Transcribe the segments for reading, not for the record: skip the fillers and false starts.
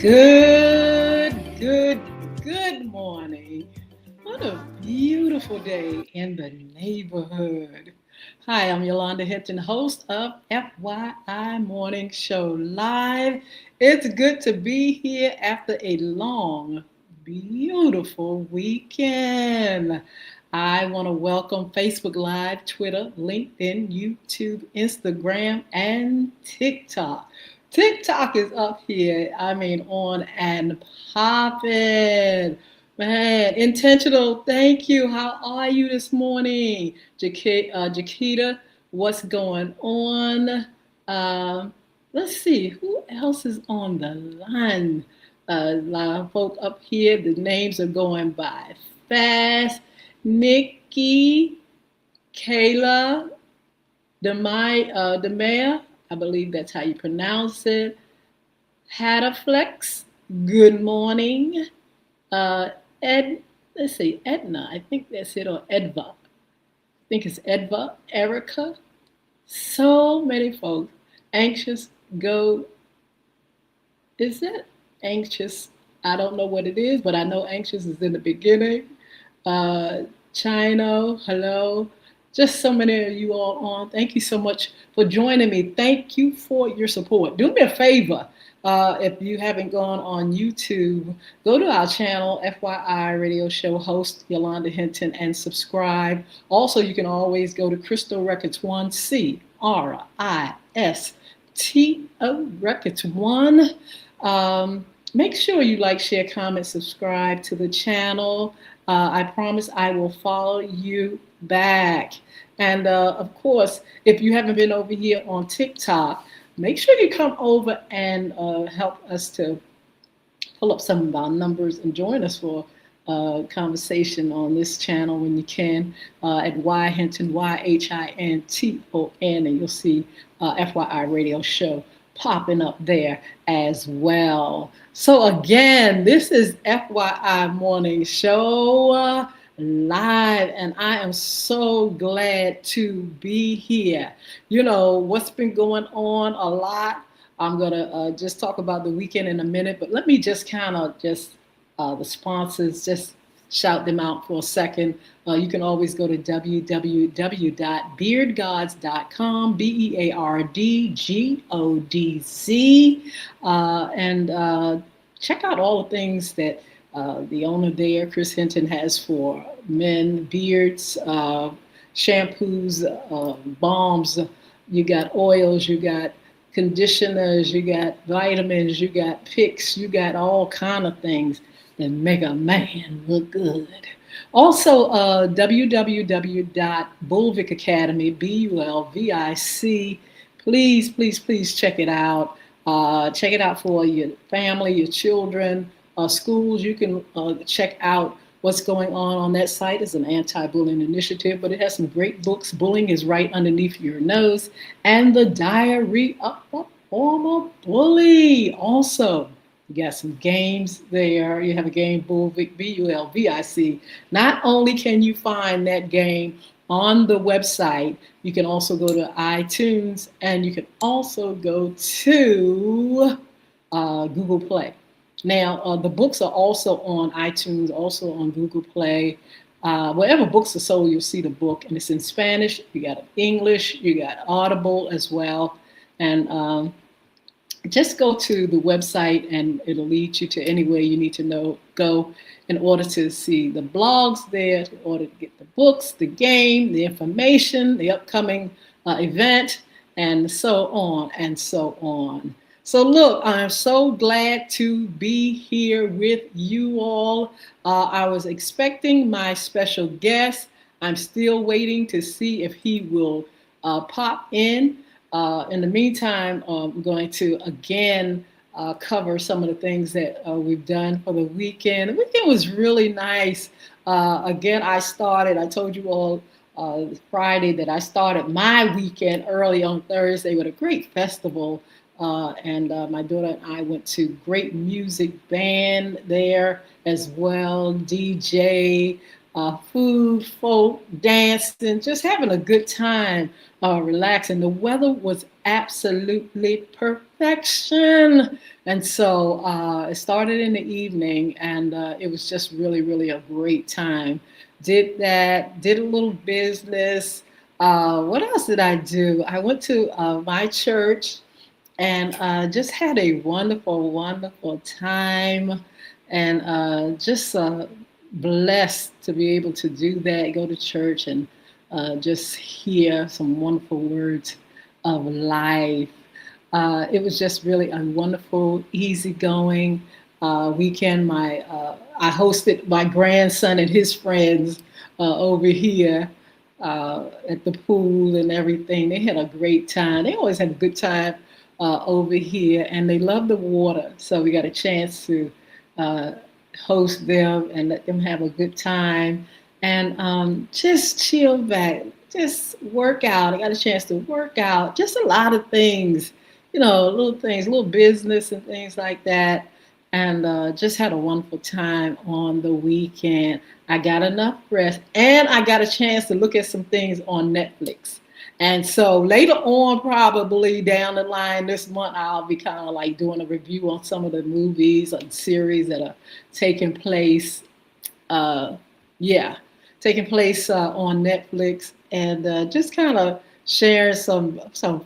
Good morning. What a beautiful day in the neighborhood. Hi, I'm Yolanda Hinton, host of FYI Morning Show Live. It's good to be here after a long, beautiful weekend. I want to welcome Facebook Live, Twitter, LinkedIn, YouTube, Instagram, and TikTok. TikTok is up here, on and popping. Man, intentional, thank you. How are you this morning? Jaquita, what's going on? Um, let's see, who else is on the line? A lot of folk up here, the names are going by fast. Nikki, Kayla, Demaya, I believe that's how you pronounce it. Hadaflex, good morning. Uh, Ed, let's see, Edna, I think that's it, or Edva. I think it's Edva, Erica. So many folks. Anxious, go, is it? Anxious, I don't know what it is, but I know anxious is in the beginning. Uh, Chino, hello. Just so many of you all on. Thank you so much for joining me. Thank you for your support. Do me a favor. If you haven't gone on YouTube, go to our channel, FYI Radio Show host Yolanda Hinton, and subscribe. Also, you can always go to Crystal Records 1, CRISTO Records 1. Make sure you like, share, comment, subscribe to the channel. I promise I will follow you back. And of course, if you haven't been over here on TikTok, make sure you come over and help us to pull up some of our numbers and join us for conversation on this channel when you can at Y Hinton, YHINTON, and you'll see FYI Radio Show popping up there as well. So again, this is FYI Morning Show live, and I am so glad to be here. You know, what's been going on a lot. I'm going to just talk about the weekend in a minute, but let me just kind of the sponsors, just shout them out for a second. You can always go to www.beardgods.com, BEARDGODZ, and check out all the things that the owner there, Chris Hinton, has for men, beards, shampoos, balms. You got oils, you got conditioners, you got vitamins, you got picks, you got all kind of things that make a man look good. Also, www.bulvic Academy, BULVIC. Please check it out. Check it out for your family, your children, schools. You can check out what's going on that site. It's an anti-bullying initiative, but it has some great books. Bullying is right underneath your nose. And the Diary of a Former Bully. Also, you got some games there. You have a game, Bulvic, BULVIC. Not only can you find that game on the website, you can also go to iTunes, and you can also go to Google Play. Now, the books are also on iTunes, also on Google Play. Wherever books are sold, you'll see the book, and it's in Spanish. You got English, you got Audible as well. And just go to the website, and it'll lead you to anywhere you need to go in order to see the blogs there, in order to get the books, the game, the information, the upcoming event, and so on and so on. So look, I'm so glad to be here with you all. I was expecting my special guest. I'm still waiting to see if he will pop in. In the meantime, I'm going to again cover some of the things that we've done for the weekend. The weekend was really nice. Again, I told you all Friday that I started my weekend early on Thursday with a great festival. And my daughter and I went to great music band there as well, DJ, food, folk, dancing, just having a good time, relaxing. The weather was absolutely perfection. And so it started in the evening, and it was just really, really a great time. Did that, did a little business. What else did I do? I went to my church and just had a wonderful, wonderful time, and just blessed to be able to do that, go to church and just hear some wonderful words of life. It was just really a wonderful, easygoing weekend. I hosted my grandson and his friends over here at the pool and everything. They had a great time. They always have a good time over here, and they love the water. So we got a chance to uh, host them and let them have a good time and just chill back, just work out. I got a chance to work out, just a lot of things, little things, little business and things like that. And just had a wonderful time on the weekend. I got enough rest, and I got a chance to look at some things on Netflix. And so later on, probably down the line this month, I'll be kind of like doing a review on some of the movies and series that are taking place. Uh, yeah, taking place on Netflix, and just kind of share some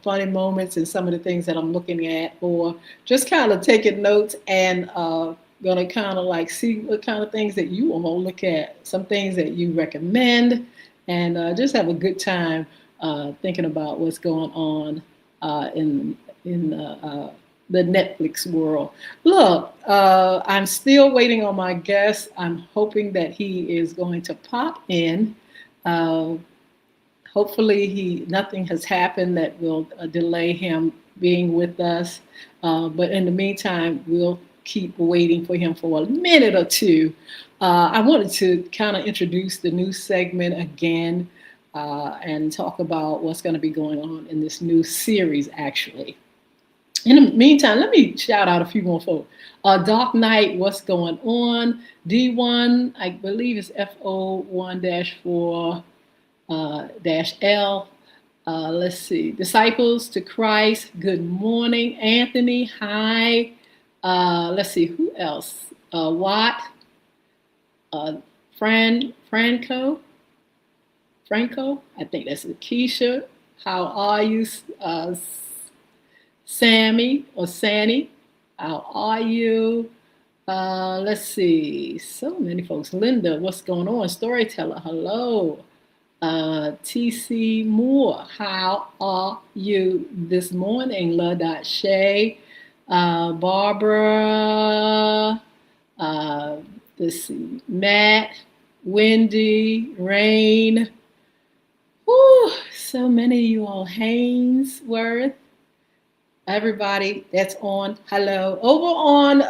funny moments and some of the things that I'm looking at, or just kind of taking notes and gonna kind of like see what kind of things that you all look at, some things that you recommend, and just have a good time thinking about what's going on in the Netflix world. Look, I'm still waiting on my guest. I'm hoping that he is going to pop in. Uh, Hopefully, nothing has happened that will delay him being with us. But in the meantime, we'll keep waiting for him for a minute or two. I wanted to kind of introduce the new segment again and talk about what's going to be going on in this new series, actually. In the meantime, let me shout out a few more folks. Dark Knight, what's going on? D1, I believe it's FO1-4 -L. Let's see. Disciples to Christ, good morning. Anthony, hi. Let's see, who else? Watt, Franco, I think that's it. Keisha, how are you? Sammy or Sandy, how are you? Let's see, so many folks. Linda, what's going on? Storyteller, hello. TC Moore, how are you this morning? La Shay, Barbara, let's see, Matt, Wendy, Rain. Whew, so many of you all. Hainsworth, everybody that's on. Hello. Over on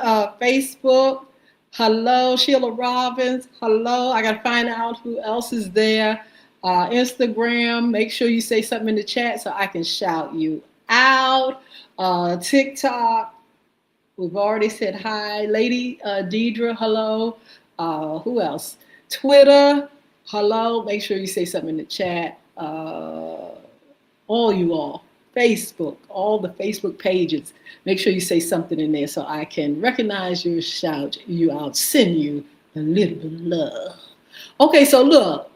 Facebook, hello. Sheila Robbins, hello. I got to find out who else is there. Instagram, make sure you say something in the chat so I can shout you out. TikTok, we've already said hi. Lady Deidre, hello. Who else? Twitter, hello. Make sure you say something in the chat. All you all. Facebook, all the Facebook pages. Make sure you say something in there so I can recognize you, shout you out, send you a little bit of love. Okay, so look.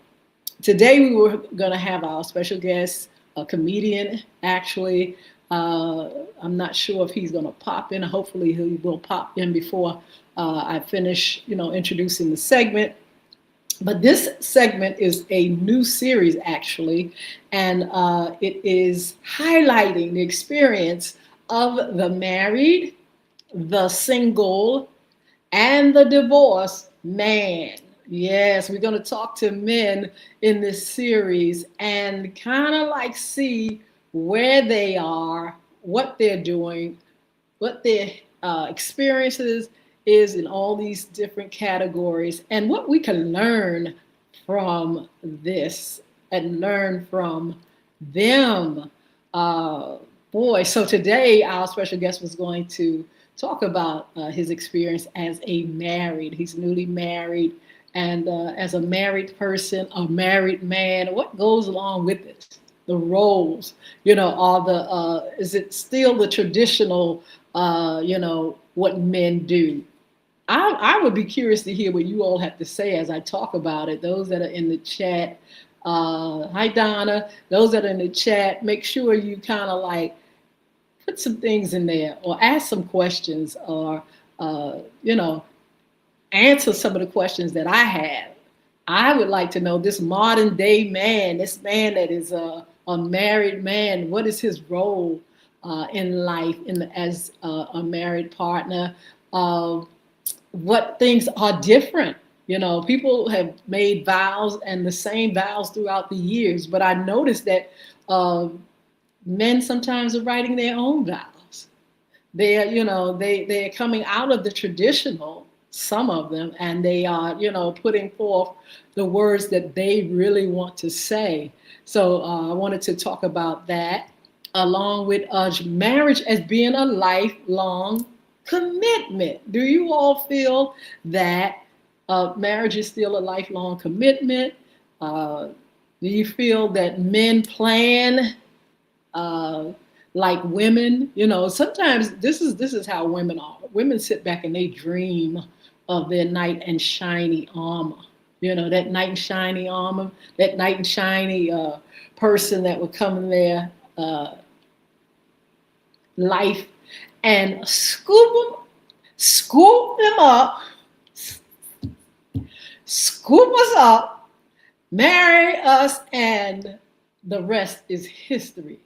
Today we were going to have our special guest, a comedian, actually. I'm not sure if he's going to pop in. Hopefully he will pop in before I finish, introducing the segment. But this segment is a new series, actually, and it is highlighting the experience of the married, the single, and the divorced man. Yes, we're going to talk to men in this series and kind of like see where they are, what they're doing, what their experiences is in all these different categories, and what we can learn from this and learn from them. So today our special guest was going to talk about his experience as a married. He's newly married. And as a married person, a married man, what goes along with it? The roles, are is it still the traditional, what men do? I would be curious to hear what you all have to say as I talk about it. Those that are in the chat, hi Donna. Those that are in the chat, make sure you kind of like put some things in there, or ask some questions, or answer some of the questions that I have. I would like to know this modern day man, this man that is a married man. What is his role in life, as a married partner? What things are different? People have made vows and the same vows throughout the years, but I noticed that men sometimes are writing their own vows. They're coming out of the traditional, some of them, and they are putting forth the words that they really want to say. So I wanted to talk about that, along with marriage as being a lifelong commitment. Do you all feel that marriage is still a lifelong commitment? Do you feel that men plan like women? Sometimes this is how women are. Women sit back and they dream of their knight in shiny armor. That knight in shiny armor, that knight in shiny person that would come in their life and scoop them up, scoop us up, marry us, and the rest is history.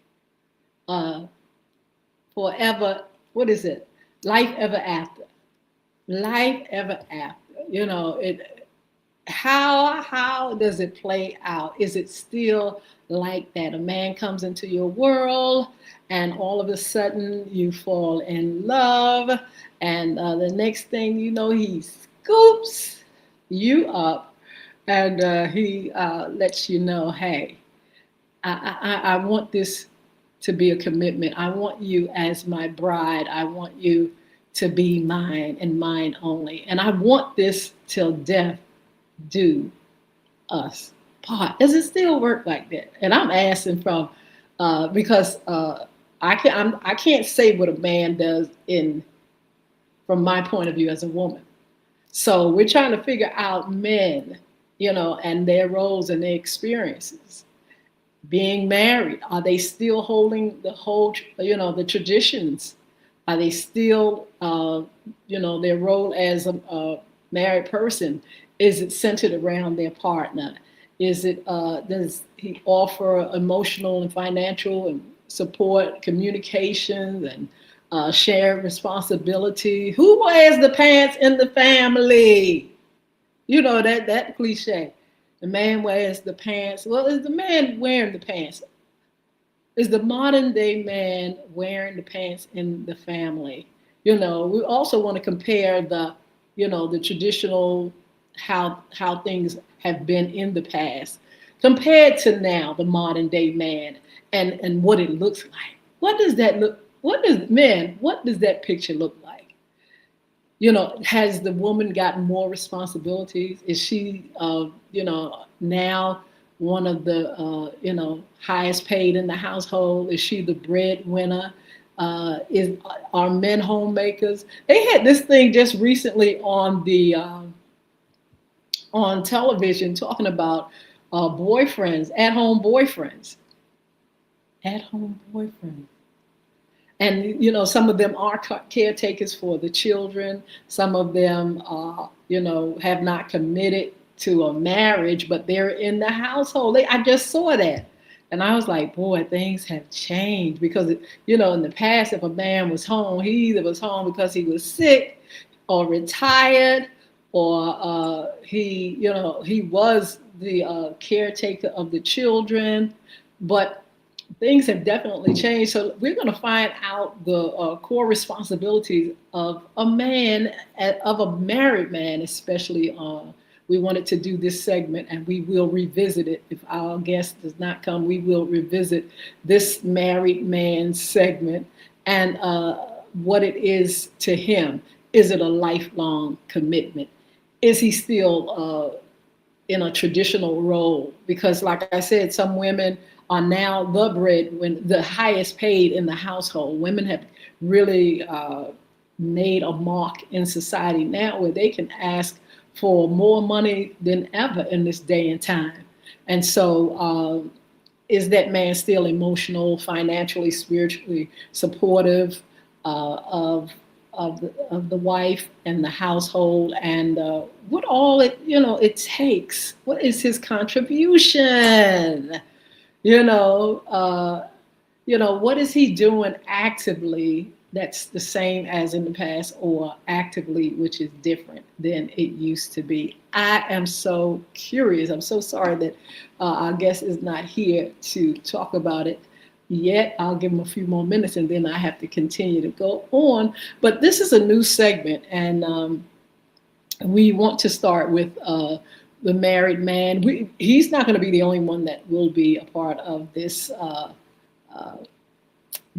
Forever, what is it? Life ever after. Life ever after. How does it play out? Is it still like that? A man comes into your world and all of a sudden you fall in love, and the next thing you know, he scoops you up, and he lets you know, hey, I want this to be a commitment. I want you as my bride. I want you to be mine and mine only. And I want this till death do us part. Does it still work like that? And I'm asking from because I can't say what a man does from my point of view as a woman. So we're trying to figure out men, and their roles and their experiences. Being married, are they still holding the traditions? Are they still, their role as a married person? Is it centered around their partner? Is it, does he offer emotional and financial and support, communications, and shared responsibility? Who wears the pants in the family? That cliche. The man wears the pants. Well, is the man wearing the pants? Is the modern day man wearing the pants in the family? We also want to compare the traditional, how things have been in the past compared to now, the modern day man, and what it looks like. What does that look? What does that picture look like? Has the woman gotten more responsibilities? Is she, now one of the, highest paid in the household? Is she the breadwinner? Are men homemakers? They had this thing just recently on the on television talking about boyfriends, at-home boyfriends, at-home boyfriends. And, some of them are caretakers for the children. Some of them, have not committed to a marriage, but they're in the household. I just saw that. And I was like, boy, things have changed. Because, in the past, if a man was home, he either was home because he was sick or retired, or he was the caretaker of the children. But things have definitely changed. So we're going to find out the core responsibilities of a man, of a married man, especially. We wanted to do this segment, and we will revisit it. If our guest does not come, we will revisit this married man segment and what it is to him. Is it a lifelong commitment? is he still in a traditional role? Because, like I said, some women are now the highest paid in the household. Women have really made a mark in society now, where they can ask for more money than ever in this day and time. And so, is that man still emotional, financially, spiritually supportive of the wife and the household, and what all it takes? What is his contribution? You know, what is he doing actively that's the same as in the past, or actively, which is different than it used to be? I am so curious. I'm so sorry that our guest is not here to talk about it yet. I'll give him a few more minutes and then I have to continue to go on. But this is a new segment, and we want to start with the married man. He's not going to be the only one that will be a part of this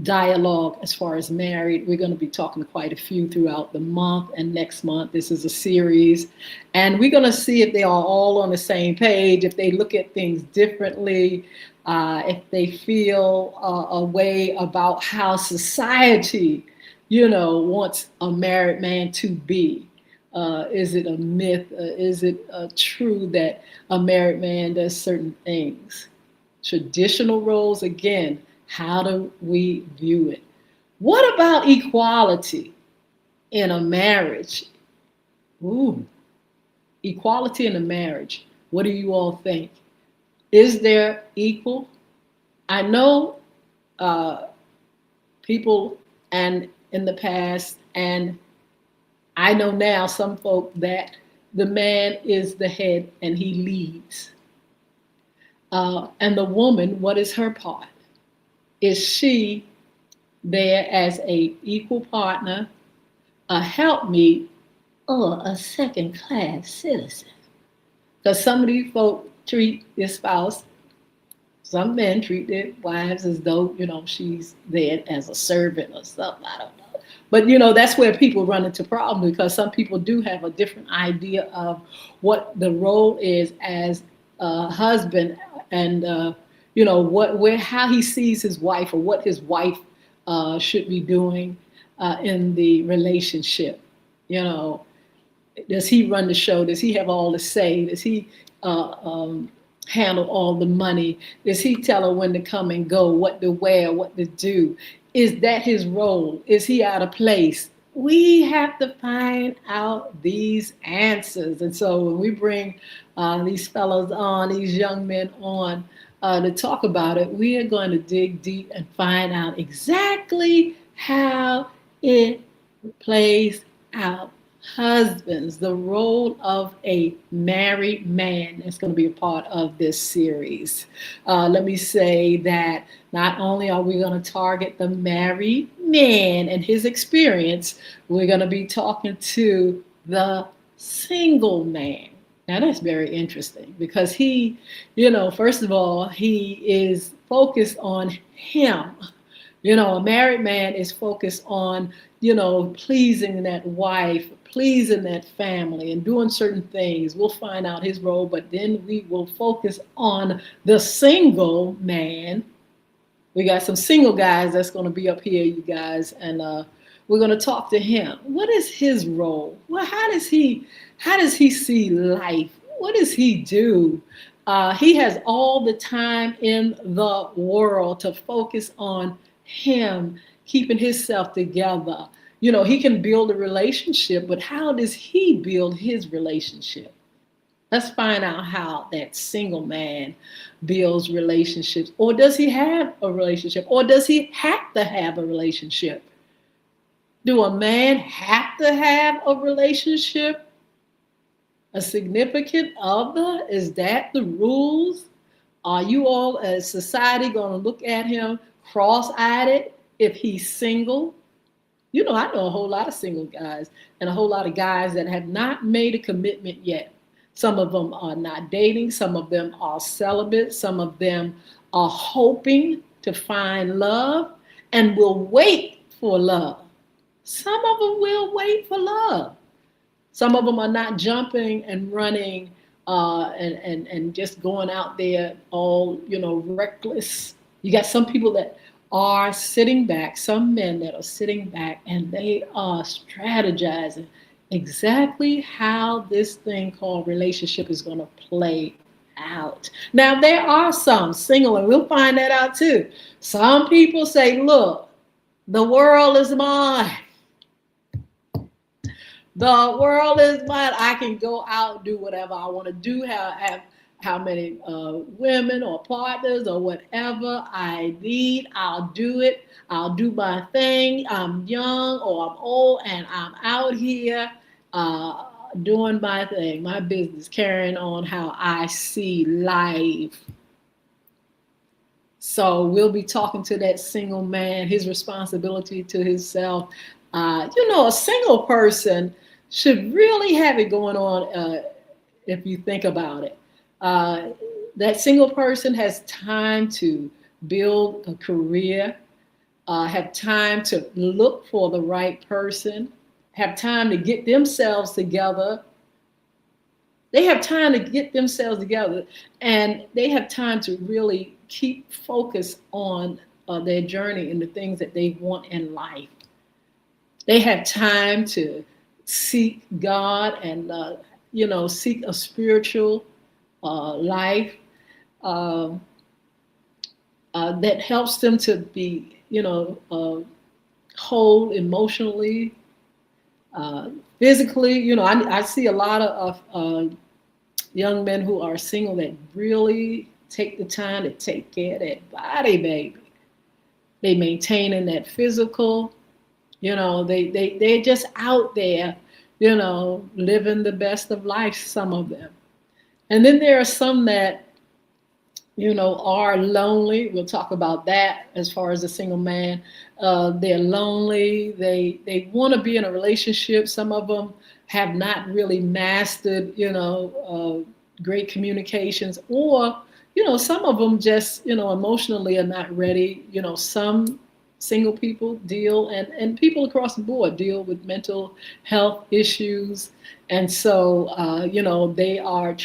dialogue as far as married. We're going to be talking to quite a few throughout the month and next month. This is a series, and we're going to see if they are all on the same page, if they look at things differently, if they feel a way about how society, wants a married man to be. Is it a myth? Is it true that a married man does certain things? Traditional roles, again, how do we view it? What about equality in a marriage? Ooh, equality in a marriage. What do you all think? Is there equal? I know people and in the past, and I know now some folk, that the man is the head and he leads. And the woman, what is her part? Is she there as a equal partner, a helpmeet, or a second-class citizen? Because some of these folk treat their spouse, some men treat their wives as though, she's there as a servant or something, I don't know. But, that's where people run into problems, because some people do have a different idea of what the role is as a husband, and how he sees his wife, or what his wife should be doing in the relationship. Does he run the show? Does he have all the say? Does he handle all the money? Does he tell her when to come and go, what to wear, what to do? Is that his role? Is he out of place? We have to find out these answers. And so when we bring these fellows on, these young men on, to talk about it, we are going to dig deep and find out exactly how it plays out. Husbands, the role of a married man is going to be a part of this series. Let me say that not only are we going to target the married man and his experience, we're going to be talking to the single man. Now that's very interesting, because he, first of all, he is focused on him. A married man is focused on, pleasing that wife, pleasing that family, and doing certain things. We'll find out his role, but then we will focus on the single man. We got some single guys that's going to be up here, you guys, and we're going to talk to him. What is his role? Well, how does he see life? What does he do? He has all the time in the world to focus on him, keeping himself together. He can build a relationship, but how does he build his relationship? Let's find out how that single man builds relationships. Or does he have a relationship? Or does he have to have a relationship? Do a man have to have a relationship? A significant other? Is that the rules? Are you all as society going to look at him cross-eyed if he's single? I know a whole lot of single guys and a whole lot of guys that have not made a commitment yet. Some of them are not dating. Some of them are celibate. Some of them are hoping to find love and will wait for love. Some of them will wait for love. Some of them are not jumping and running and just going out there all, reckless. You got some people that are sitting back, some men that are sitting back, and they are strategizing exactly how this thing called relationship is going to play out. Now, there are some single, and we'll find that out too. Some people say, look, the world is mine. The world is mine. I can go out, do whatever I want to do, have how many women or partners or whatever I need. I'll do it. I'll do my thing. I'm young or I'm old, and I'm out here doing my thing, my business, carrying on how I see life. So we'll be talking to that single man, his responsibility to himself. A single person should really have it going on if you think about it. That single person has time to build a career, have time to look for the right person, have time to get themselves together. They have time to get themselves together, and they have time to really keep focused on their journey and the things that they want in life. They have time to seek God and, seek a spiritual life that helps them to be, whole emotionally, physically. I see a lot of young men who are single that really take the time to take care of that body, baby. They maintaining that physical. They're just out there, living the best of life, some of them. And then there are some that, are lonely. We'll talk about that as far as a single man. They're lonely. They want to be in a relationship. Some of them have not really mastered, great communications, or, some of them just, emotionally are not ready. Some single people deal, and people across the board deal with mental health issues. And so, they are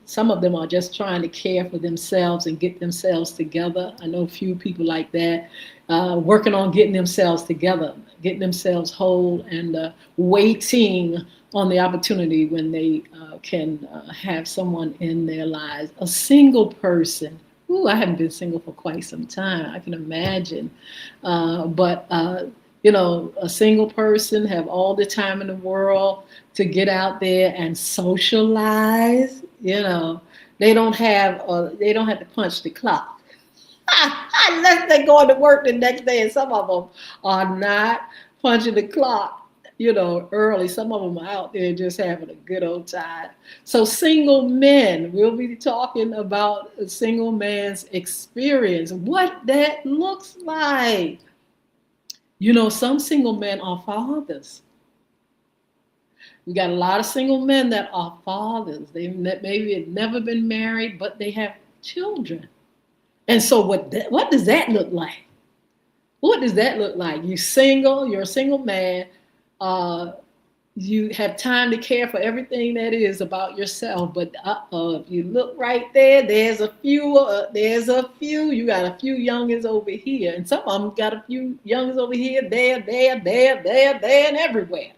some of them are just trying to care for themselves and get themselves together. I know a few people like that, working on getting themselves together, getting themselves whole, and waiting on the opportunity when they can have someone in their lives. A single person. Ooh, I haven't been single for quite some time. I can imagine. But a single person have all the time in the world to get out there and socialize. They don't have to punch the clock unless they're going to work the next day. And some of them are not punching the clock, early. Some of them are out there just having a good old time. So single men, we'll be talking about a single man's experience, what that looks like. Some single men are fathers. We got a lot of single men that are fathers. They maybe have never been married, but they have children. And so what does that look like? What does that look like? You're a single man. You have time to care for everything that is about yourself, but if you look right there, there's a few, you got a few youngins over here, and some of them got a few youngins over here, there, and everywhere.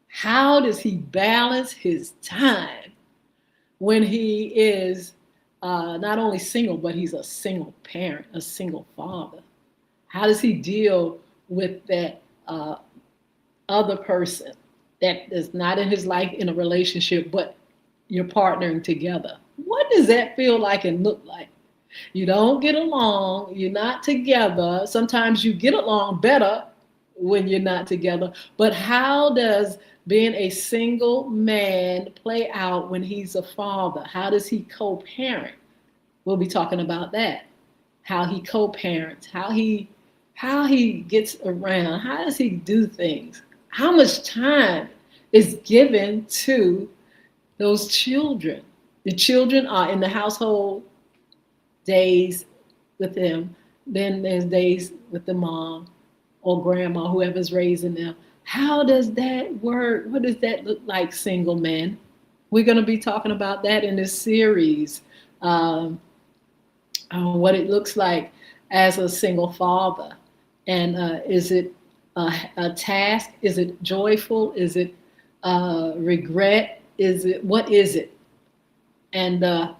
How does he balance his time when he is not only single, but he's a single parent, a single father? How does he deal with that other person that is not in his life in a relationship, but you're partnering together? What does that feel like and look like? You don't get along, you're not together. Sometimes you get along better when you're not together. But how does being a single man play out when he's a father? How does he co-parent? We'll be talking about that. How he co-parents, how he gets around, how does he do things? How much time is given to those children? The children are in the household days with them. Then there's days with the mom or grandma, whoever's raising them. How does that work? What does that look like, single men? We're going to be talking about that in this series. Um, what it looks like as a single father. And is it a task? Is it joyful? Is it regret? What is it? And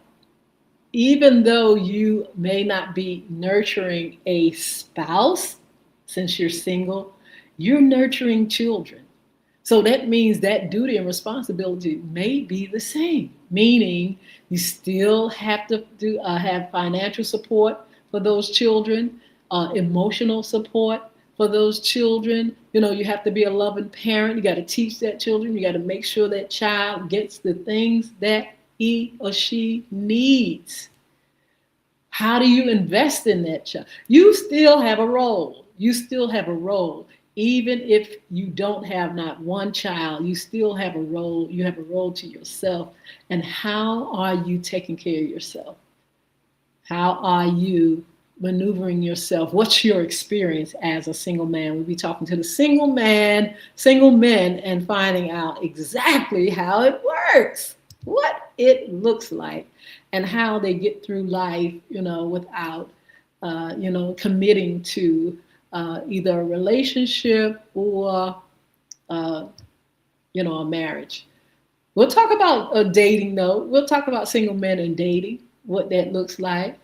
even though you may not be nurturing a spouse since you're single, you're nurturing children. So that means that duty and responsibility may be the same, meaning you still have to have financial support for those children, emotional support for those children. You have to be a loving parent. You got to teach that children. You got to make sure that child gets the things that he or she needs. How do you invest in that child? You still have a role. You still have a role. Even if you don't have not one child, you still have a role. You have a role to yourself. And how are you taking care of yourself? How are you maneuvering yourself? What's your experience as a single man? We'll be talking to the single men, and finding out exactly how it works, what it looks like, and how they get through life, without, committing to either a relationship or, a marriage. We'll talk about dating, though. We'll talk about single men and dating, what that looks like.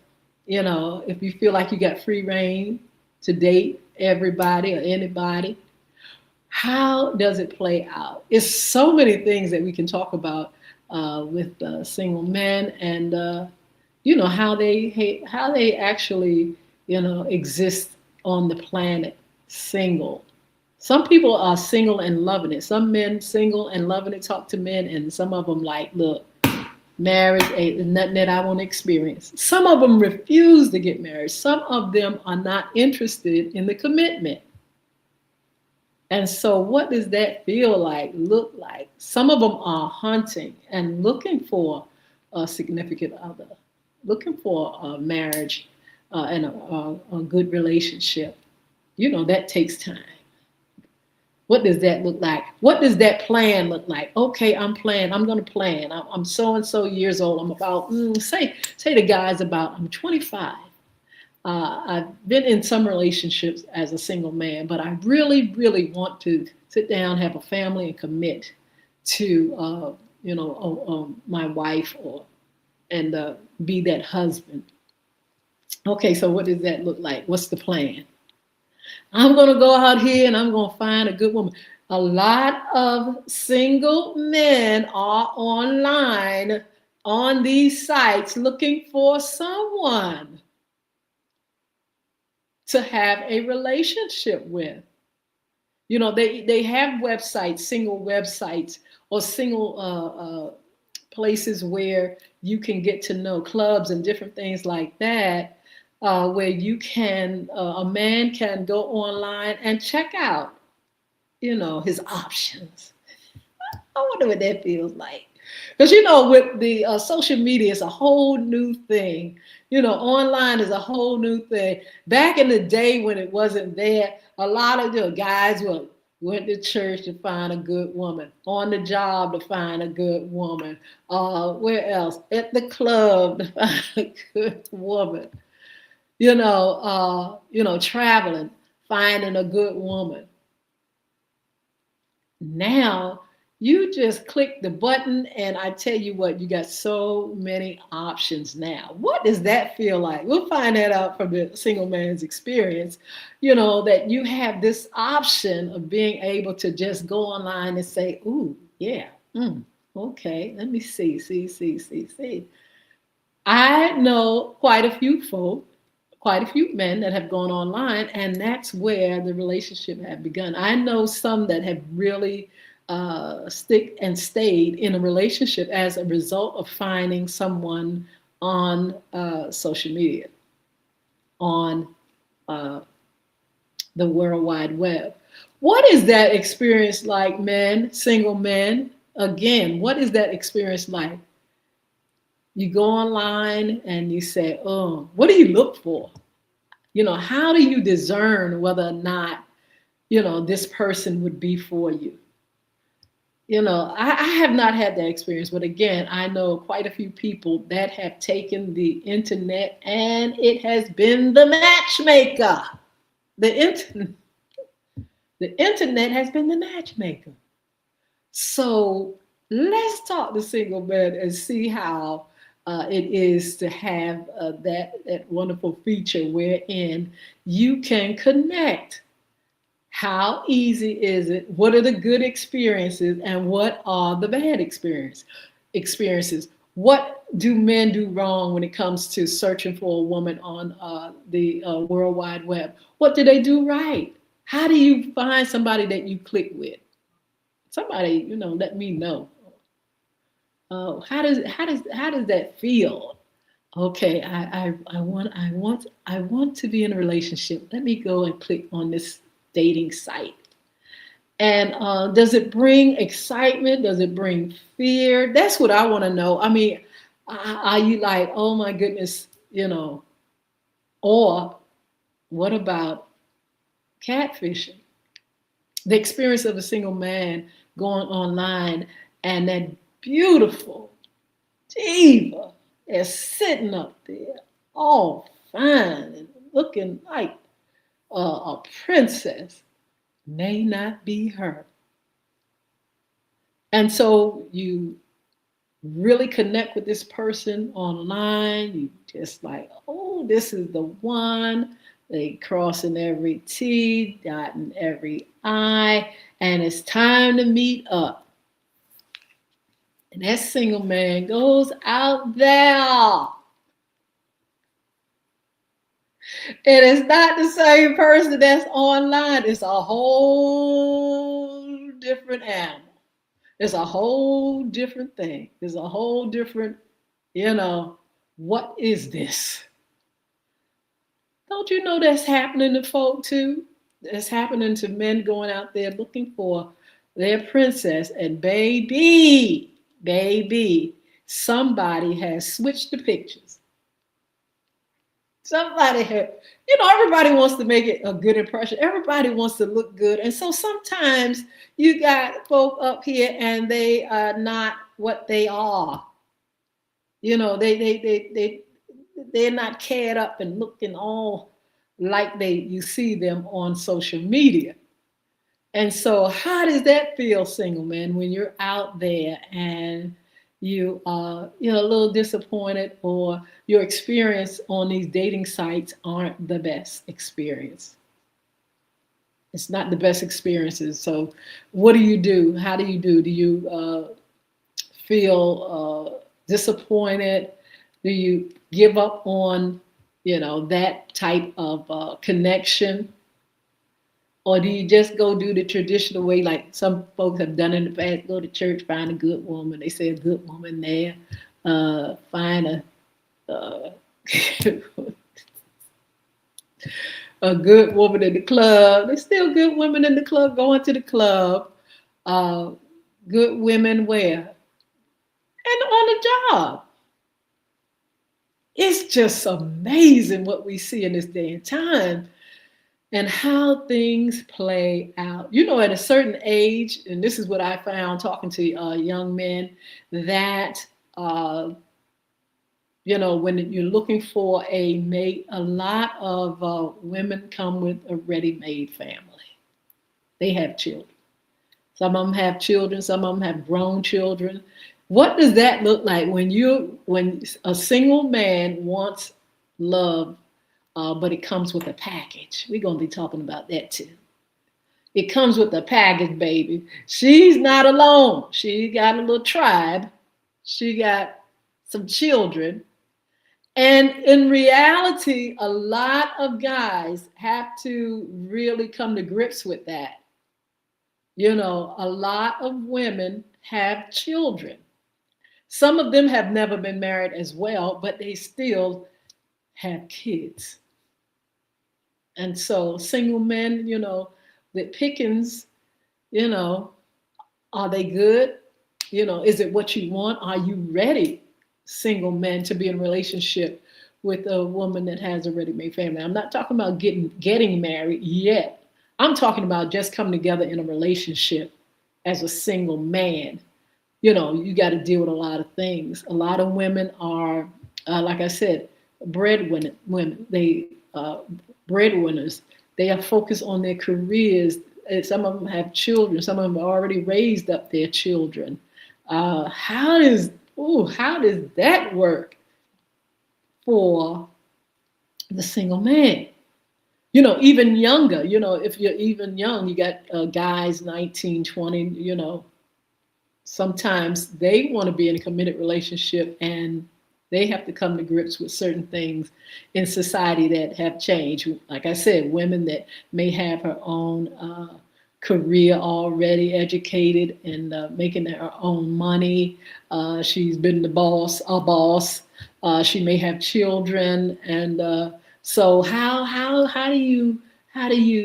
If you feel like you got free reign to date everybody or anybody, how does it play out? It's so many things that we can talk about with single men, and how they actually exist on the planet single. Some people are single and loving it. Some men single and loving it, talk to men, and some of them like, look, marriage ain't nothing that I want to experience. Some of them refuse to get married. Some of them are not interested in the commitment. And so what does that feel like, look like? Some of them are hunting and looking for a significant other, looking for a marriage and a good relationship. That takes time. What does that look like? What does that plan look like? Okay, I'm going to plan. I'm so-and-so years old. I'm about, say the guy's about, I'm 25. I've been in some relationships as a single man, but I really, really want to sit down, have a family, and commit to, my wife and be that husband. Okay, so what does that look like? What's the plan? I'm going to go out here and I'm going to find a good woman. A lot of single men are online on these sites looking for someone to have a relationship with. They have websites, single websites, or single places where you can get to know, clubs and different things like that, where you can, a man can go online and check out, his options. I wonder what that feels like. Because, with the social media, it's a whole new thing. Online is a whole new thing. Back in the day when it wasn't there, a lot of guys went to church to find a good woman, on the job to find a good woman, where else? At the club to find a good woman. Traveling, finding a good woman. Now, you just click the button, and I tell you what, you got so many options now. What does that feel like? We'll find that out from the single man's experience, that you have this option of being able to just go online and say, ooh, yeah, okay, let me see. I know quite a few men that have gone online, and that's where the relationship have begun. I know some that have really stick and stayed in a relationship as a result of finding someone on social media, on the World Wide Web. What is that experience like, men, single men? Again, what is that experience like? You go online and you say, oh, what do you look for? How do you discern whether or not this person would be for you. I have not had that experience, but again, I know quite a few people that have taken the internet and it has been the matchmaker. The internet, the internet has been the matchmaker. So let's talk to single men and see how it is to have that wonderful feature wherein you can connect. How easy is it? What are the good experiences and what are the bad experiences? What do men do wrong when it comes to searching for a woman on the World Wide Web? What do they do right? How do you find somebody that you click with? Somebody, let me know. How does that feel? Okay, I want to be in a relationship. Let me go and click on this dating site. And does it bring excitement? Does it bring fear? That's what I want to know. I mean, are you like, oh my goodness, or what about catfishing? The experience of a single man going online and that beautiful diva is sitting up there all fine and looking like a princess may not be her. And so you really connect with this person online. You just like, oh, this is the one. They crossing every T, dotting every I, and it's time to meet up. And that single man goes out there. And it's not the same person that's online. It's a whole different animal. It's a whole different thing. It's a whole different, what is this? Don't you know that's happening to folk too? It's happening to men going out there looking for their princess. And baby, somebody has switched the pictures. Somebody had, everybody wants to make it a good impression. Everybody wants to look good. And so sometimes you got folk up here and they are not what they are. They're not cared up and looking all like you see them on social media. And so how does that feel, single man, when you're out there and you are, a little disappointed, or your experience on these dating sites aren't the best experience? It's not the best experiences. So what do you do? How do you do? Do you feel disappointed? Do you give up on, that type of connection? Or do you just go do the traditional way, like some folks have done in the past, go to church, find a good woman. They say a good woman there. Find a good woman in the club. There's still good women in the club going to the club. Good women where? And on the job. It's just amazing what we see in this day and time. And how things play out. At a certain age, and this is what I found talking to young men, that, when you're looking for a mate, a lot of women come with a ready-made family. They have children. Some of them have children. Some of them have grown children. What does that look like when a single man wants love, but it comes with a package? We're going to be talking about that too. It comes with a package, baby. She's not alone. She got a little tribe. She got some children. And in reality, a lot of guys have to really come to grips with that. A lot of women have children. Some of them have never been married as well, but they still have kids. And so single men, the pickings, are they good? Is it what you want? Are you ready, single men, to be in a relationship with a woman that has a ready-made family? I'm not talking about getting married yet. I'm talking about just coming together in a relationship as a single man. You know, you got to deal with a lot of things. A lot of women are, like I said, breadwinner women. They breadwinners. They are focused on their careers. Some of them have children. Some of them have already raised up their children. How does how does that work for the single man? You know, even younger. You know, if you're even young, you got guys 19, 20. You know, sometimes they want to be in a committed relationship and they have to come to grips with certain things in society that have changed. Like I said, women that may have her own career already, educated and making her own money. She's been a boss. She may have children, and so how do you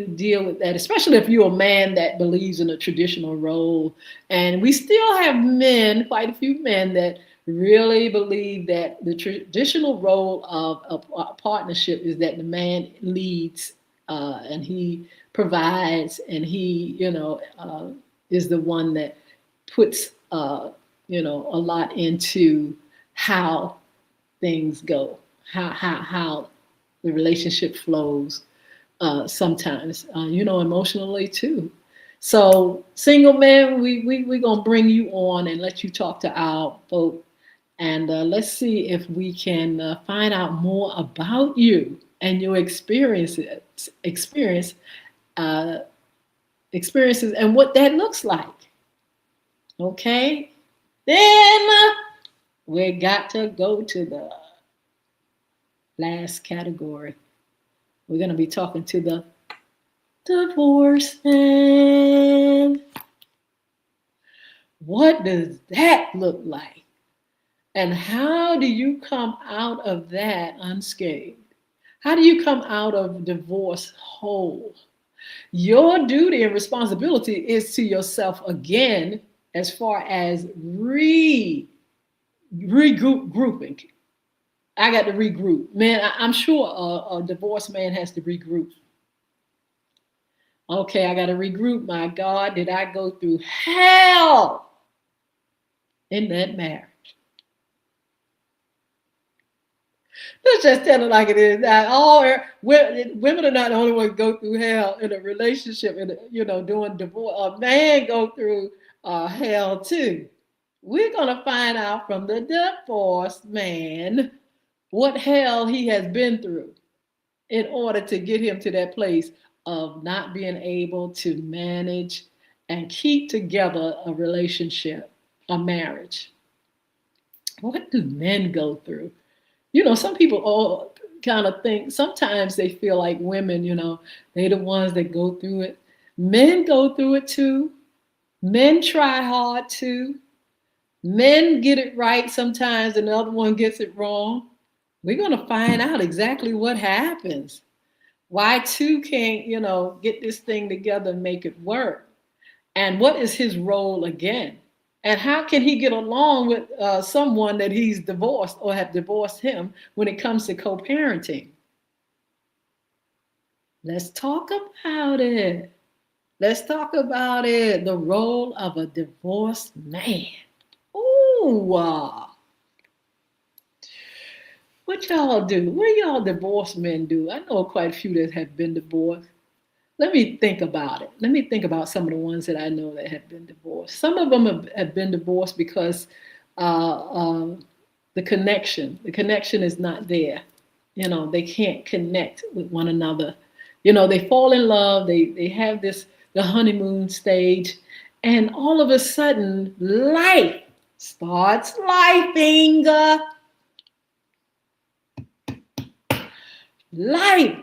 deal with that, especially if you're a man that believes in a traditional role? And we still have men, quite a few men, that really believe that the traditional role of a partnership is that the man leads and he provides and he, is the one that puts, a lot into how things go, how the relationship flows sometimes, emotionally too. So, single man, we're going to bring you on and let you talk to our folk. And let's see if we can find out more about you and your uh, experiences and what that looks like. Okay? Then we got to go to the last category. We're going to be talking to the divorce man. What does that look like? And how do you come out of that unscathed? How do you come out of divorce whole? Your duty and responsibility is to yourself again, as far as regrouping. I got to regroup. Man, I'm sure a divorced man has to regroup. Okay, I got to regroup. My God, did I go through hell in that marriage? Let's just tell it like it is. Women are not the only ones go through hell in a relationship, and doing divorce. A man go through hell too. We're gonna find out from the divorced man what hell he has been through in order to get him to that place of not being able to manage and keep together a relationship, a marriage. What do men go through? Some people all kind of think, sometimes they feel like women, they're the ones that go through it. Men go through it too. Men try hard too. Men get it right sometimes and the other one gets it wrong. We're going to find out exactly what happens. Why two can't, get this thing together and make it work. And what is his role again? And how can he get along with someone that he's divorced or have divorced him when it comes to co-parenting? Let's talk about it. Let's talk about it. The role of a divorced man. Ooh, what y'all do? What do y'all divorced men do? I know quite a few that have been divorced. Let me think about it. Let me think about some of the ones that I know that have been divorced. Some of them have been divorced because the connection is not there. They can't connect with one another. They fall in love. They have the honeymoon stage, and all of a sudden, life starts lifing. Life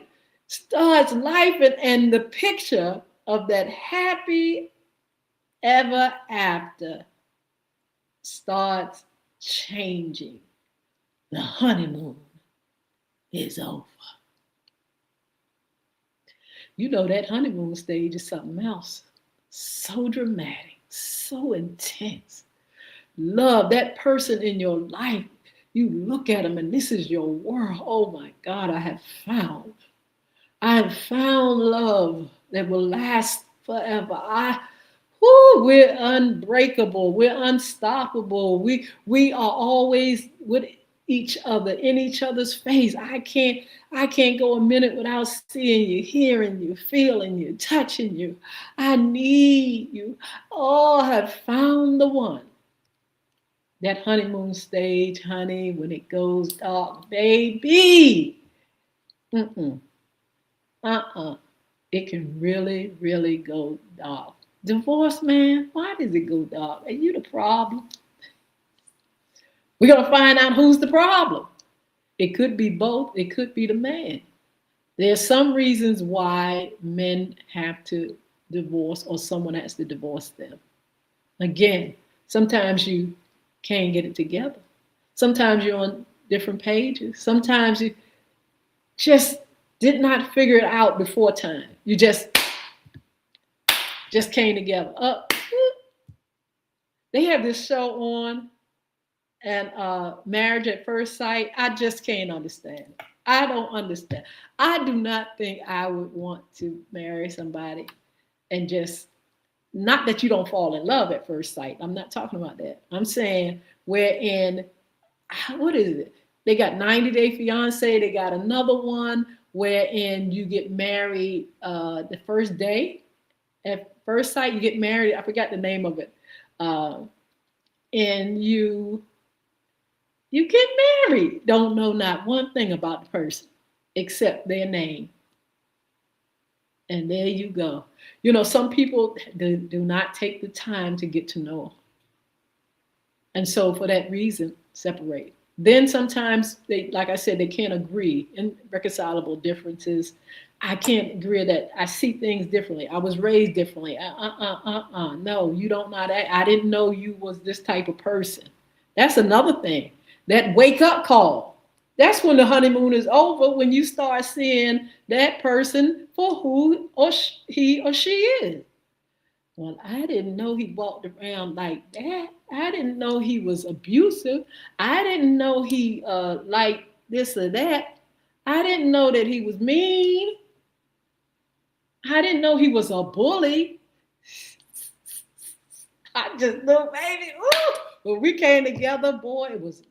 starts life, and the picture of that happy ever after starts changing. The honeymoon is over. That honeymoon stage is something else. So dramatic, so intense. Love, that person in your life, you look at them and this is your world. Oh my God, I have found love. that will last forever. We're unbreakable. We're unstoppable. We are always with each other, in each other's face. I can't go a minute without seeing you, hearing you, feeling you, touching you. I need you. Oh, I have found the one. That honeymoon stage, honey, when it goes dark, baby. Mm-mm. Uh-uh. It can really, really go dark. Divorce, man, why does it go dark? Are you the problem? We're going to find out who's the problem. It could be both. It could be the man. There's some reasons why men have to divorce or someone has to divorce them. Again, sometimes you can't get it together. Sometimes you're on different pages. Sometimes you just did not figure it out before time. You just came together. They have this show on, and Marriage at First Sight. I just can't understand it. I don't understand. I do not think I would want to marry somebody and just, not that you don't fall in love at first sight. I'm not talking about that. I'm saying wherein, what is it? They got 90 Day Fiance. They got another one wherein you get married the first day. At first sight, you get married. I forgot the name of it. And you get married. Don't know not one thing about the person except their name. And there you go. Some people do not take the time to get to know. And so for that reason, separate. Then sometimes they, like I said, they can't agree in reconcilable differences. I can't agree that I see things differently. I was raised differently. No, you don't know that. I didn't know you was this type of person. That's another thing. That wake up call. That's when the honeymoon is over, when you start seeing that person for who or he or she is. Well, I didn't know he walked around like that. I didn't know he was abusive. I didn't know he liked this or that. I didn't know that he was mean. I didn't know he was a bully. I just knew, baby, ooh, when we came together, boy, it was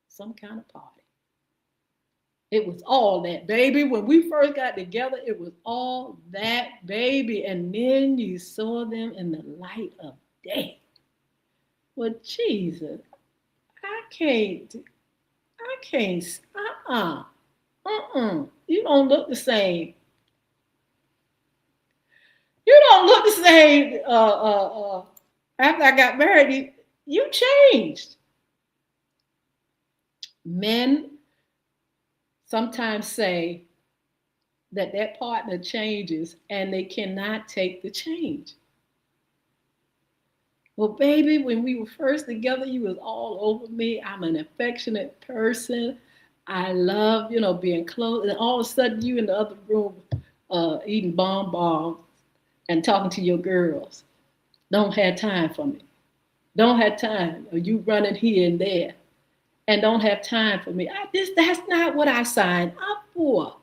some kind of party. It was all that, baby. When we first got together, it was all that, baby. And then you saw them in the light of day. Well, Jesus, I can't, You don't look the same. You don't look the same after I got married. You changed. Men sometimes say that partner changes and they cannot take the change. Well, baby, when we were first together, you was all over me. I'm an affectionate person. I love, being close. And all of a sudden, you in the other room eating bonbons and talking to your girls. Don't have time for me. Don't have time. Or you running here and there and don't have time for me. That's not what I signed up for.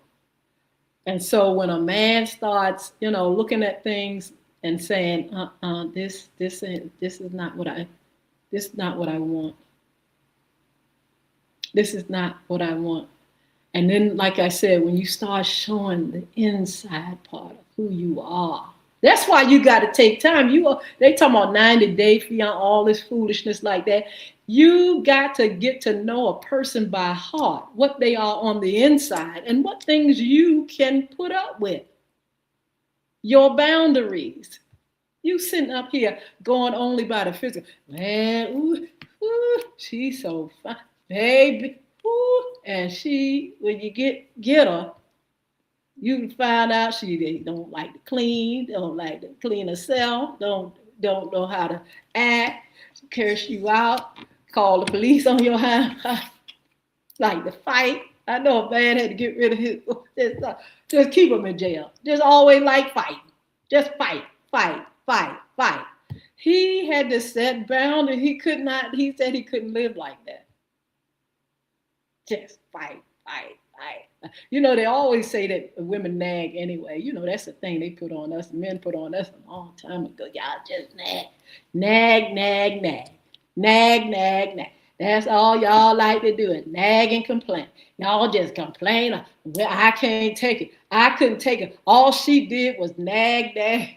And so when a man starts, looking at things and saying, this is not what I want. This is not what I want. And then, like I said, when you start showing the inside part of who you are, that's why you got to take time. They talking about 90 Day Fiance, all this foolishness like that. You got to get to know a person by heart, what they are on the inside and what things you can put up with. Your boundaries. You sitting up here going only by the physical. Man, ooh, she's so fine. Baby, ooh. And when you get her, you find out they don't like to clean, don't like to clean herself, don't know how to act, curse you out, call the police on your house, like to fight. I know a man had to get rid of his, just keep him in jail. Just always like fighting. Just fight. He had to set boundaries. He said he couldn't live like that. Just fight. You know, they always say that women nag anyway. You know, that's the thing they put on us. Men put on us a long time ago. Y'all just nag, nag, nag, nag, nag, nag, nag. That's all y'all like to do, is nag and complain. Y'all just complain. Well, I can't take it. I couldn't take it. All she did was nag, nag.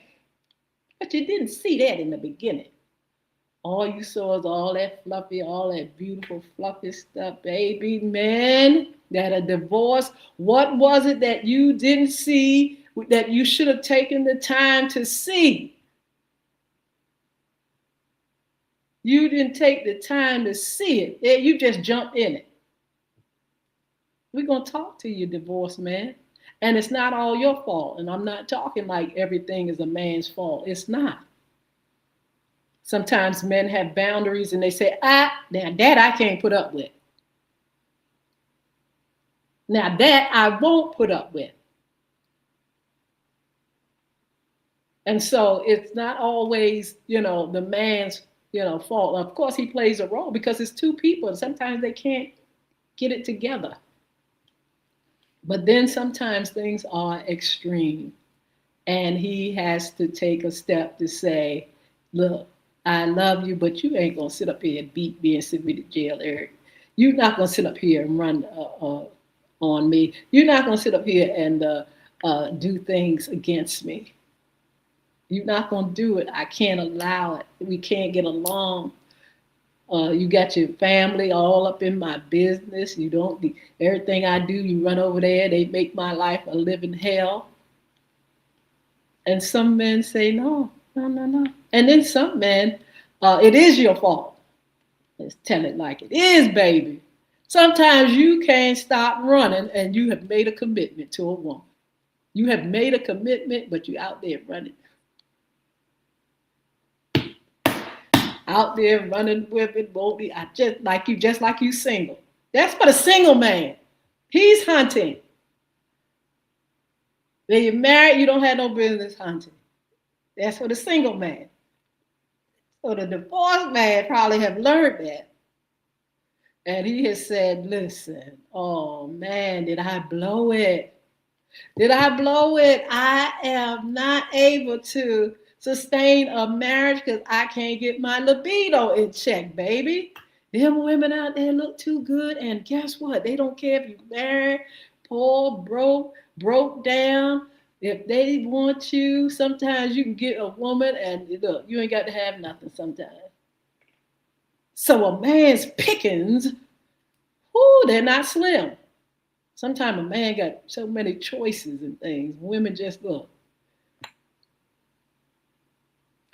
But you didn't see that in the beginning. All you saw is all that fluffy, all that beautiful fluffy stuff, baby. Man, that a divorce. What was it that you didn't see that you should have taken the time to see? You didn't take the time to see it. You just jumped in it. We're going to talk to you, divorced man. And it's not all your fault. And I'm not talking like everything is a man's fault. It's not. Sometimes men have boundaries and they say, now that I can't put up with. Now that I won't put up with. And so it's not always, the man's, fault. Of course, he plays a role because it's two people and sometimes they can't get it together. But then sometimes things are extreme and he has to take a step to say, look, I love you, but you ain't going to sit up here and beat me and send me to jail, Eric. You're not going to sit up here and run on me. You're not going to sit up here and do things against me. You're not going to do it. I can't allow it. We can't get along. You got your family all up in my business. You don't, everything I do, you run over there. They make my life a living hell. And some men say, no. And then some men, it is your fault. Let's tell it like it is, baby. Sometimes you can't stop running and you have made a commitment to a woman. You have made a commitment, but you're out there running. Out there running with it, Bobby. Just like you single. That's for the single man. He's hunting. When you're married, you don't have no business hunting. That's for the single man. So the divorced man probably have learned that. And he has said, listen, oh man, did I blow it? Did I blow it? I am not able to sustain a marriage because I can't get my libido in check, baby. Them women out there look too good. And guess what? They don't care if you're married, poor, broke down. If they want you, sometimes you can get a woman and look, you ain't got to have nothing sometimes. So a man's pickings, they're not slim. Sometimes a man got so many choices and things. Women just look.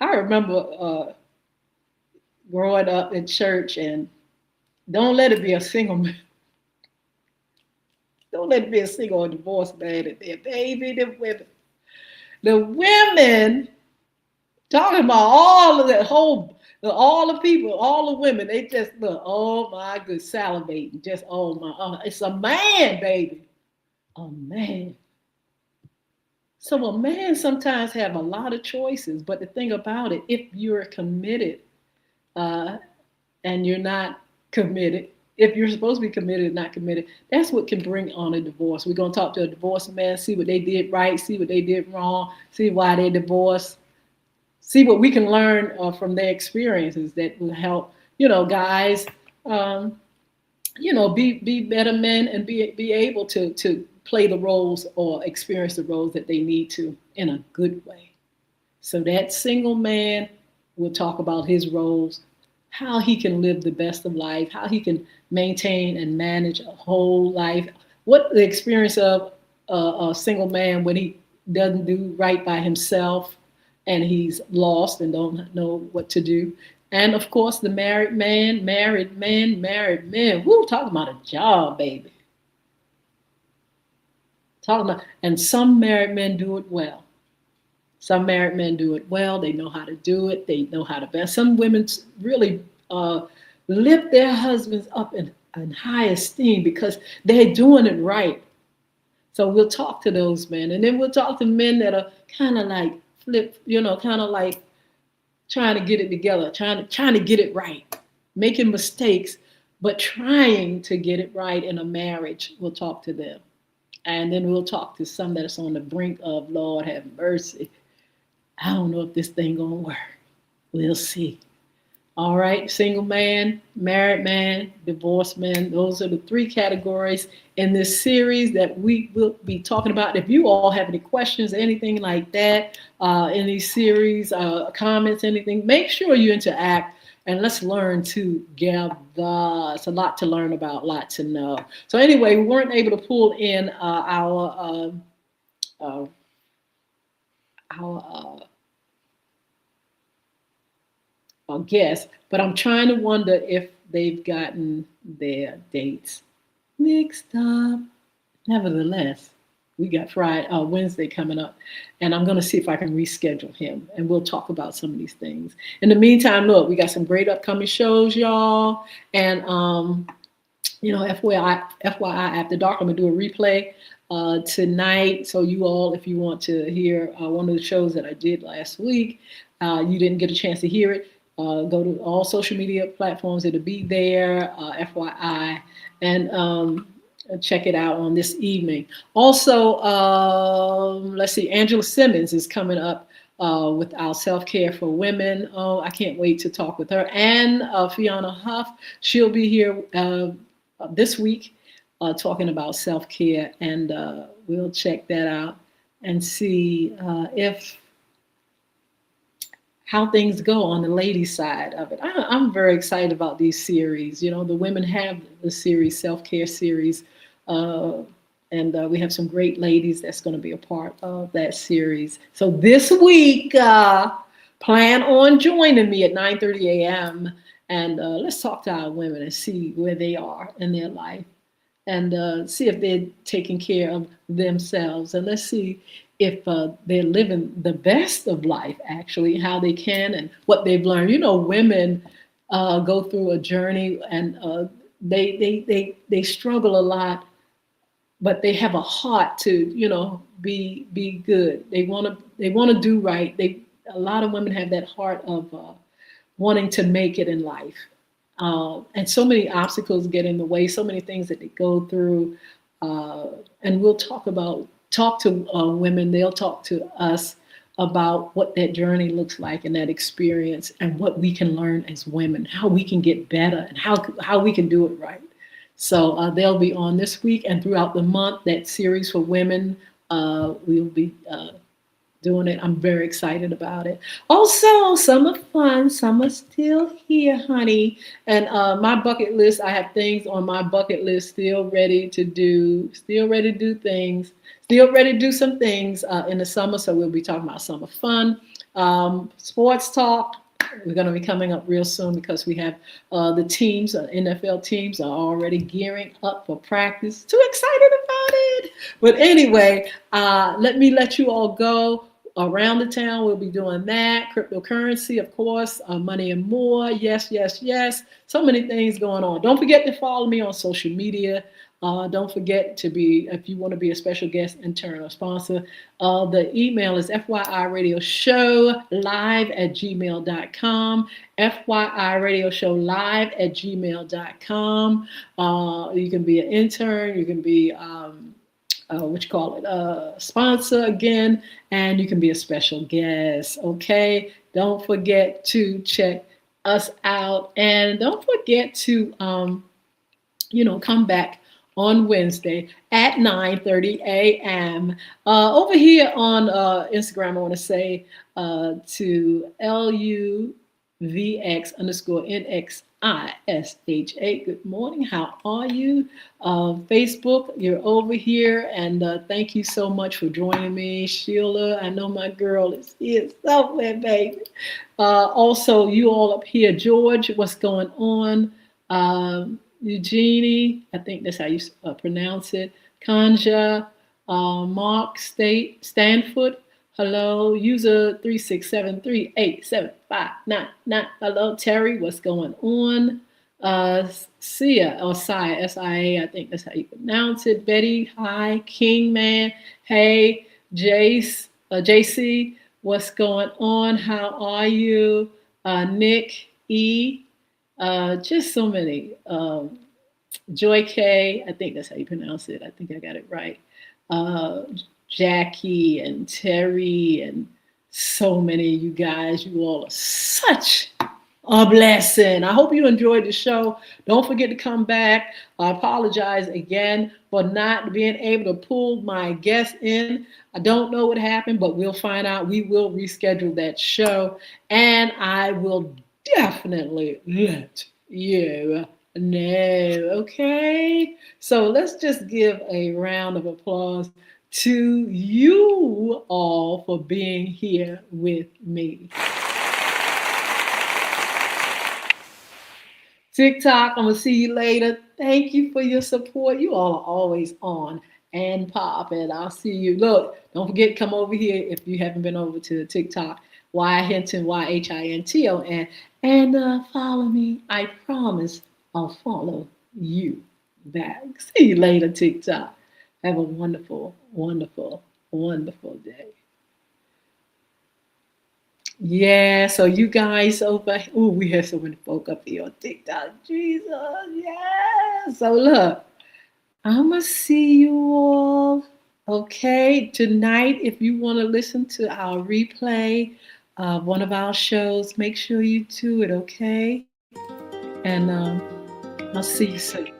I remember growing up in church, and don't let it be a single man. Don't let it be a single or divorced man in there, baby. The women talking about all the people, all the women, they just look, oh my good, salivating, just it's a man, baby, a man. So a man sometimes have a lot of choices, but the thing about it, if you're committed and you're not committed, if you're supposed to be committed and not committed, that's what can bring on a divorce. We're going to talk to a divorced man, see what they did right, see what they did wrong, see why they divorced, see what we can learn from their experiences that will help, guys, be better men and be able to play the roles or experience the roles that they need to in a good way. So that single man will talk about his roles, how he can live the best of life, how he can maintain and manage a whole life, what the experience of a single man when he doesn't do right by himself and he's lost and don't know what to do. And of course, the married men. Woo, talking about a job, baby. And some married men do it well. Some married men do it well. They know how to do it. They know how to best. Some women really lift their husbands up in high esteem because they're doing it right. So we'll talk to those men. And then we'll talk to men that are kind of like kind of like trying to get it together, trying to get it right, making mistakes, but trying to get it right in a marriage. We'll talk to them. And then we'll talk to some that's on the brink of, Lord have mercy, I don't know if this thing gonna work. We'll see. All right, single man, married man, divorced man. Those are the three categories in this series that we will be talking about. If you all have any questions, anything like that, in these series, comments, anything, make sure you interact and let's learn together. It's a lot to learn about, a lot to know. So anyway, we weren't able to pull in uh, our guests, but I'm trying to wonder if they've gotten their dates mixed up. Nevertheless, we got Wednesday coming up, and I'm going to see if I can reschedule him, and we'll talk about some of these things. In the meantime, look, we got some great upcoming shows, y'all, and FYI, after dark, I'm gonna do a replay tonight. So you all, if you want to hear one of the shows that I did last week, you didn't get a chance to hear it. Go to all social media platforms. It'll be there, FYI, and check it out on this evening. Also, let's see, Angela Simmons is coming up with our self-care for women. Oh, I can't wait to talk with her. And Fiona Huff, she'll be here this week talking about self-care, and we'll check that out and see if how things go on the ladies' side of it. I'm very excited about these series. You know, the women have the series, self-care series, and we have some great ladies that's going to be a part of that series. So this week, plan on joining me at 9:30 a.m. and let's talk to our women and see where they are in their life, and see if they're taking care of themselves, and let's see if they're living the best of life, actually, how they can and what they've learned. You know, women go through a journey, and they struggle a lot, but they have a heart to, be good. They want to do right. A lot of women have that heart of wanting to make it in life, and so many obstacles get in the way. So many things that they go through, and we'll talk to women. They'll talk to us about what that journey looks like and that experience, and what we can learn as women, how we can get better, and how we can do it right. So they'll be on this week and throughout the month. That series for women, we'll be doing it. I'm very excited about it. Also, summer fun. Summer's still here, honey. And my bucket list, I have things on my bucket list still ready to do things, still ready to do some things in the summer. So we'll be talking about summer fun, sports talk. We're going to be coming up real soon because we have the teams, NFL teams are already gearing up for practice. Too excited about it. But anyway, let you all go. Around the town, we'll be doing that. Cryptocurrency, of course, money and more. Yes, yes, yes. So many things going on. Don't forget to follow me on social media. Don't forget to if you want to be a special guest, intern, or sponsor, the email is FYIRadiosHowLive@gmail.com. FYIRadiosHowLive@gmail.com. You can be an intern. You can be sponsor again, and you can be a special guest. Okay, don't forget to check us out, and don't forget to come back on Wednesday at 9:30 a.m. Over here on Instagram, I want to say to LUVX_NXISHA. Good morning. How are you? Facebook, you're over here, and thank you so much for joining me, Sheila. I know my girl is here somewhere, baby. Also, you all up here, George, what's going on? Eugenie, I think that's how you pronounce it. Kanja, Mark Stanford, hello. User 367387599. Hello, Terry, what's going on? Sia, S-I-A, I think that's how you pronounce it. Betty, hi. Kingman, hey. JC, what's going on? How are you? Nick, E. Just so many. Joy K, I think that's how you pronounce it. I think I got it right. Uh, Jackie and Terry and so many of you guys. You all are such a blessing. I hope you enjoyed the show. Don't forget to come back. I apologize again for not being able to pull my guest in. I don't know what happened, but we'll find out. We will reschedule that show, and I will definitely let you know. Okay? So let's just give a round of applause to you all for being here with me. TikTok, I'm gonna see you later. Thank you for your support. You all are always on and popping. I'll see you. Look, don't forget, come over here if you haven't been over to TikTok. Y Hinton, YHINTON, and follow me. I promise I'll follow you back. See you later, TikTok. Have a wonderful, wonderful, wonderful day. Yeah, so you guys over, oh, we have so many folk up here on TikTok. Jesus, yeah. So look, I'ma see you all. Okay, tonight, if you want to listen to our replay of one of our shows, make sure you do it. Okay, and I'll see you soon.